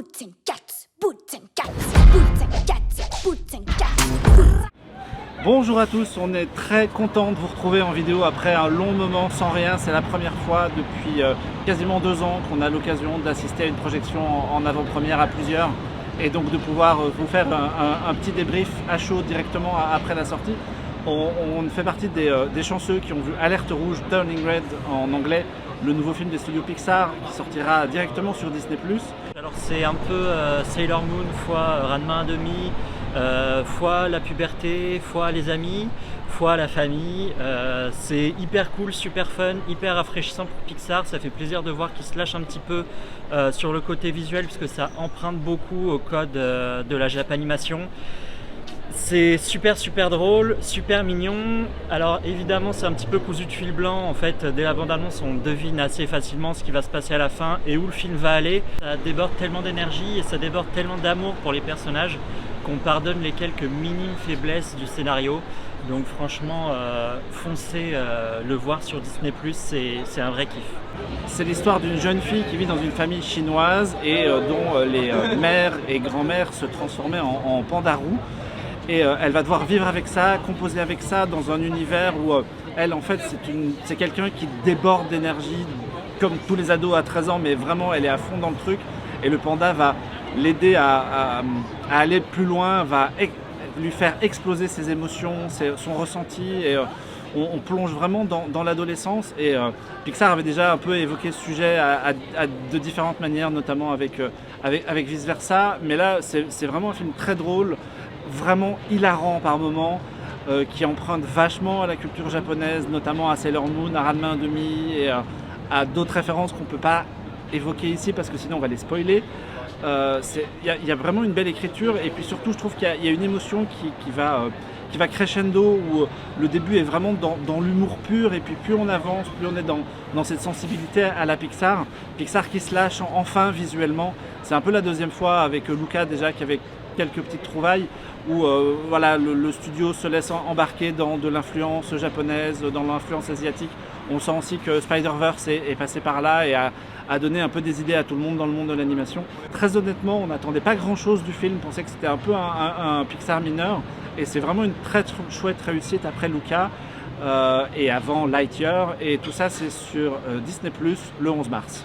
boots and cats, boots and cats, boots and cats, boots and cats. Bonjour à tous, on est très content de vous retrouver en vidéo après un long moment sans rien. C'est la première fois depuis quasiment 2 ans qu'on a l'occasion d'assister à une projection en avant-première à plusieurs et donc de pouvoir vous faire un petit débrief à chaud directement après la sortie. On fait partie des chanceux qui ont vu Alerte Rouge, Turning Red en anglais, le nouveau film des studios Pixar qui sortira directement sur Disney+. Alors c'est un peu Sailor Moon fois Ranma 1,5, fois la puberté, fois les amis, fois la famille. C'est hyper cool, super fun, hyper rafraîchissant pour Pixar. Ça fait plaisir de voir qu'ils se lâchent un petit peu sur le côté visuel puisque ça emprunte beaucoup au code de la Japanimation. C'est super drôle, super mignon. Alors évidemment c'est un petit peu cousu de fil blanc en fait. Dès la bande-annonce on devine assez facilement ce qui va se passer à la fin et où le film va aller. Ça déborde tellement d'énergie et ça déborde tellement d'amour pour les personnages qu'on pardonne les quelques minimes faiblesses du scénario. Donc franchement foncez le voir sur Disney+, c'est un vrai kiff. C'est l'histoire d'une jeune fille qui vit dans une famille chinoise et dont les mères et grand-mères se transformaient en pandarous. Et elle va devoir vivre avec ça, composer avec ça dans un univers où elle en fait c'est quelqu'un qui déborde d'énergie comme tous les ados à 13 ans, mais vraiment elle est à fond dans le truc et le panda va l'aider à aller plus loin, va lui faire exploser ses émotions, son ressenti et on plonge vraiment dans l'adolescence et Pixar avait déjà un peu évoqué ce sujet de différentes manières, notamment avec Vice Versa, mais là c'est vraiment un film très drôle, vraiment hilarant par moments, qui emprunte vachement à la culture japonaise, notamment à Sailor Moon, à Ranma 1,5 et à d'autres références qu'on ne peut pas évoquer ici parce que sinon on va les spoiler. Il y a vraiment une belle écriture et puis surtout je trouve qu'il y a une émotion qui va crescendo où le début est vraiment dans l'humour pur et puis plus on avance, plus on est dans cette sensibilité à la Pixar qui se lâche enfin visuellement. C'est un peu la deuxième fois avec Luca déjà qui avait quelques petites trouvailles où voilà, le studio se laisse embarquer dans de l'influence japonaise, dans l'influence asiatique. On sent aussi que Spider-Verse est passé par là et a donné un peu des idées à tout le monde dans le monde de l'animation. Très honnêtement, on n'attendait pas grand-chose du film, on pensait que c'était un peu un Pixar mineur et c'est vraiment une très chouette réussite après Luca et avant Lightyear et tout ça c'est sur Disney+ le 11 mars.